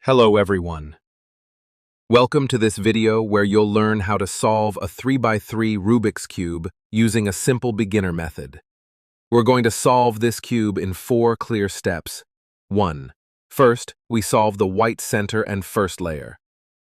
Hello everyone. Welcome to this video where you'll learn how to solve a 3x3 Rubik's Cube using a simple beginner method. We're going to solve this cube in 4 clear steps. 1. First, we solve the white center and first layer.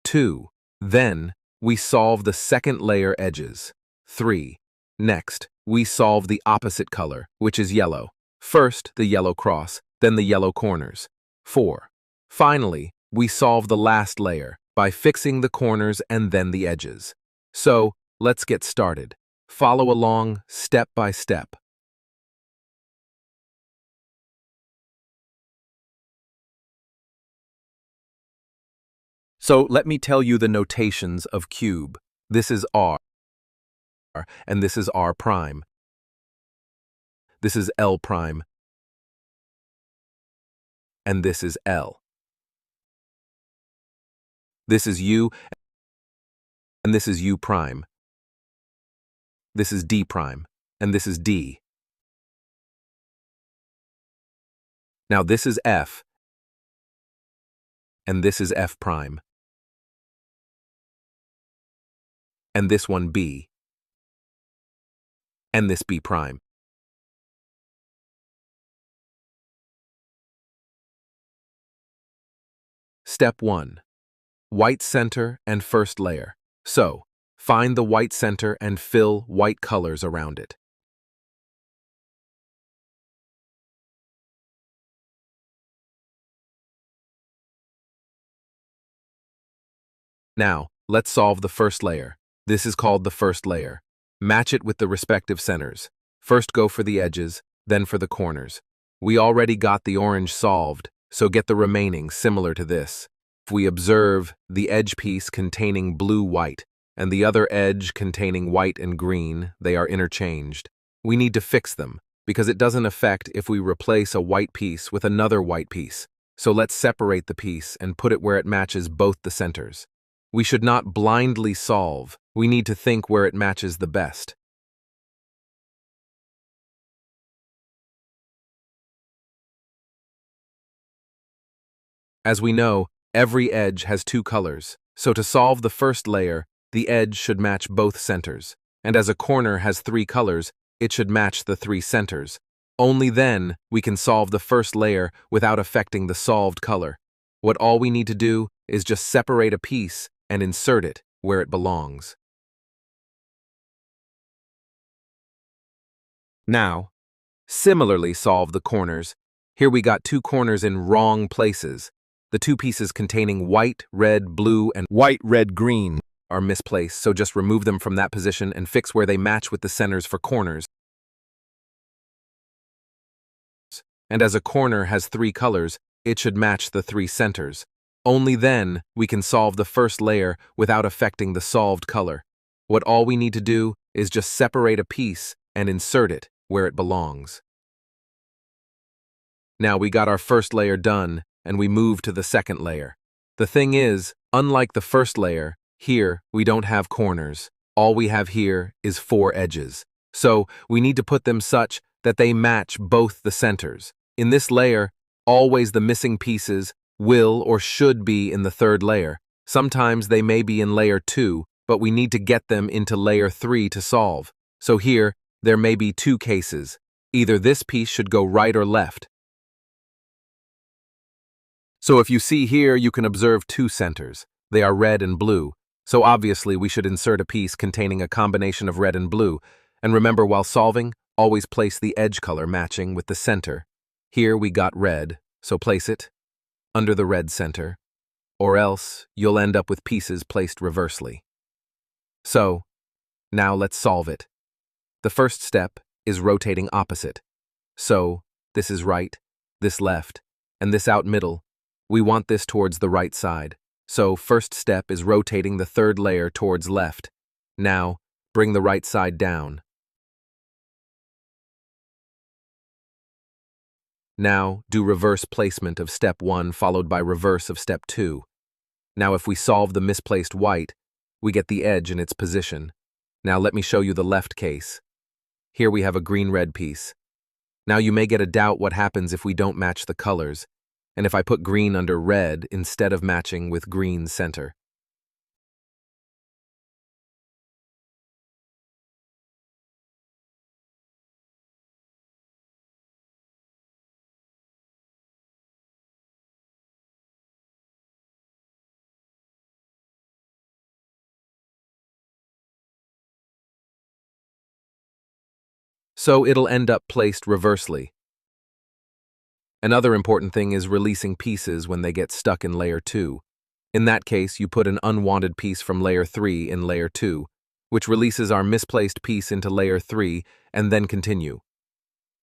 2. Then, we solve the second layer edges. 3. Next, we solve the opposite color, which is yellow. First, the yellow cross, then the yellow corners. 4. Finally, we solve the last layer by fixing the corners and then the edges. So, let's get started. Follow along step by step. So, let me tell you the notations of cube. This is R, and this is R prime. This is L prime, and this is L. This is U, and this is U prime. This is D prime, and this is D. Now this is F, and this is F prime. And this one B, and this B prime. Step 1. White center and first layer. So, find the white center and fill white colors around it. Now, let's solve the first layer. This is called the first layer. Match it with the respective centers. First go for the edges, then for the corners. We already got the orange solved, so get the remaining similar to this. If we observe the edge piece containing blue-white and the other edge containing white and green, they are interchanged. We need to fix them because it doesn't affect if we replace a white piece with another white piece. So let's separate the piece and put it where it matches both the centers. We should not blindly solve. We need to think where it matches the best. As we know, every edge has 2 colors, so to solve the first layer, the edge should match both centers. And as a corner has 3 colors, it should match the 3 centers. Only then we can solve the first layer without affecting the solved color. What all we need to do is just separate a piece and insert it where it belongs. Now, similarly solve the corners. Here we got 2 corners in wrong places. The 2 pieces containing white, red, blue, and white, red, green are misplaced, so just remove them from that position and fix where they match with the centers for corners. And as a corner has 3 colors, it should match the 3 centers. Only then we can solve the first layer without affecting the solved color. What all we need to do is just separate a piece and insert it where it belongs. Now we got our first layer done, and we move to the second layer. The thing is, unlike the first layer, here we don't have corners. All we have here is 4 edges. So we need to put them such that they match both the centers. In this layer, always the missing pieces will or should be in the third layer. Sometimes they may be in layer 2, but we need to get them into layer 3 to solve. So here, there may be 2 cases. Either this piece should go right or left. So if you see here, you can observe 2 centers. They are red and blue. So obviously we should insert a piece containing a combination of red and blue. And remember, while solving, always place the edge color matching with the center. Here we got red, so place it under the red center, or else you'll end up with pieces placed reversely. So, now let's solve it. The first step is rotating opposite. So, this is right, this left, and this out middle. We want this towards the right side. So, first step is rotating the third layer towards left. Now, bring the right side down. Now, do reverse placement of step 1 followed by reverse of step 2. Now, if we solve the misplaced white, we get the edge in its position. Now, let me show you the left case. Here we have a green-red piece. Now, you may get a doubt what happens if we don't match the colors. and if I put green under red instead of matching with green center. So it'll end up placed reversely. Another important thing is releasing pieces when they get stuck in layer 2. In that case, you put an unwanted piece from layer 3 in layer 2, which releases our misplaced piece into layer 3, and then continue.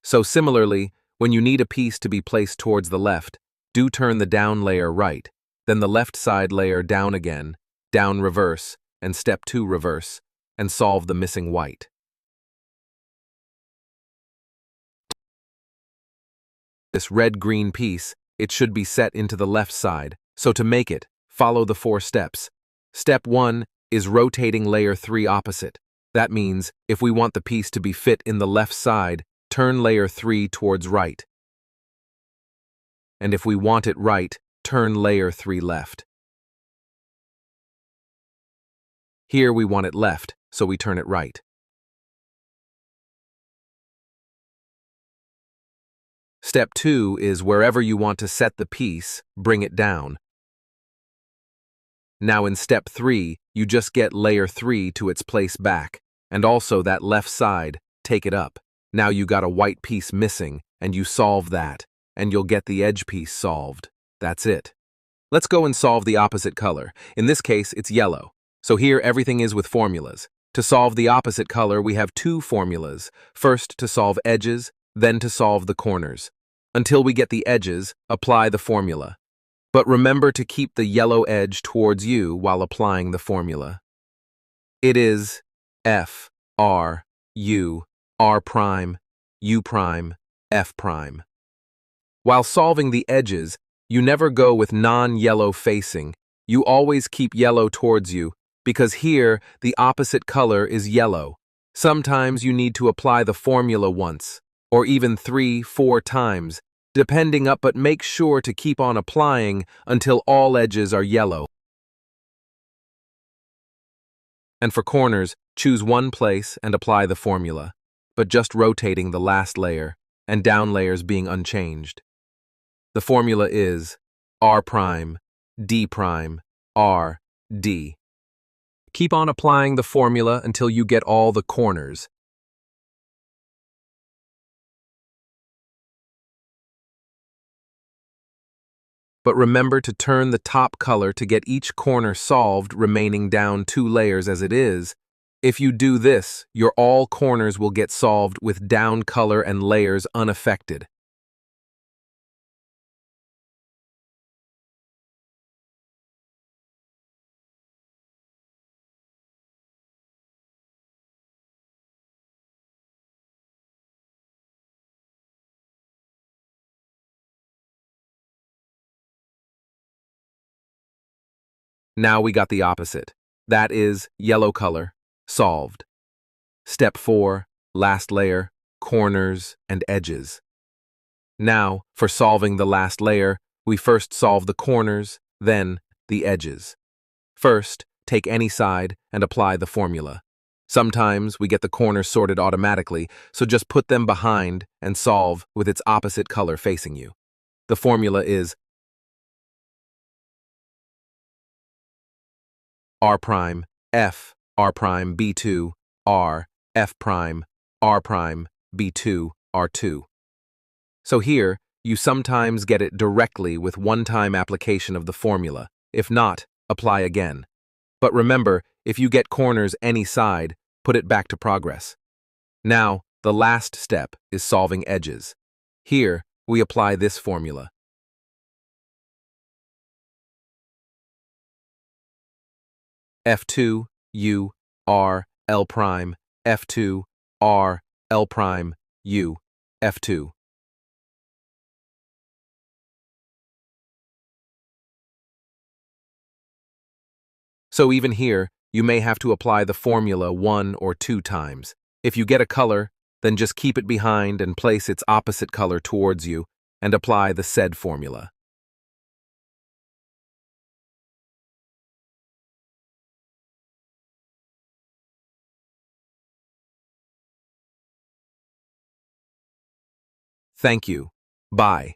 So similarly, when you need a piece to be placed towards the left, do turn the down layer right, then the left side layer down again, down reverse, and step 2 reverse, and solve the missing white. This red-green piece, it should be set into the left side, so to make it, follow the 4 steps. Step 1 is rotating layer 3 opposite. That means, if we want the piece to be fit in the left side, turn layer 3 towards right. And if we want it right, turn layer 3 left. Here we want it left, so we turn it right. Step 2 is wherever you want to set the piece, bring it down. Now in step 3, you just get layer 3 to its place back, and also that left side, take it up. Now you got a white piece missing, and you solve that, and you'll get the edge piece solved. That's it. Let's go and solve the opposite color. In this case, it's yellow. So here everything is with formulas. To solve the opposite color, we have 2 formulas. First to solve edges, then to solve the corners. Until we get the edges, apply the formula. But remember to keep the yellow edge towards you while applying the formula. It is F, R, U, R prime, U prime, F prime. While solving the edges, you never go with non-yellow facing. You always keep yellow towards you, because here the opposite color is yellow. Sometimes you need to apply the formula once, or even 3-4 times, depending up, but make sure to keep on applying until all edges are yellow. And for corners, choose one place and apply the formula, but just rotating the last layer and down layers being unchanged. The formula is R prime, D prime, R, D. Keep on applying the formula until you get all the corners. But remember to turn the top color to get each corner solved, remaining down 2 layers as it is. If you do this, your all corners will get solved with down color and layers unaffected. Now we got the opposite. That is yellow color, solved. Step 4, last layer, corners and edges. Now, for solving the last layer, we first solve the corners, then the edges. First, take any side and apply the formula. Sometimes we get the corners sorted automatically, so just put them behind and solve with its opposite color facing you. The formula is R prime, F, R prime, B2, R, F prime, R prime, B2, R2. So here, you sometimes get it directly with one-time application of the formula. If not, apply again. But remember, if you get corners any side, put it back to progress. Now, the last step is solving edges. Here, we apply this formula. F2, U, R, L prime, F2, R, L prime, U, F2. So even here, you may have to apply the formula 1 or 2 times. If you get a color, then just keep it behind and place its opposite color towards you and apply the said formula. Thank you. Bye.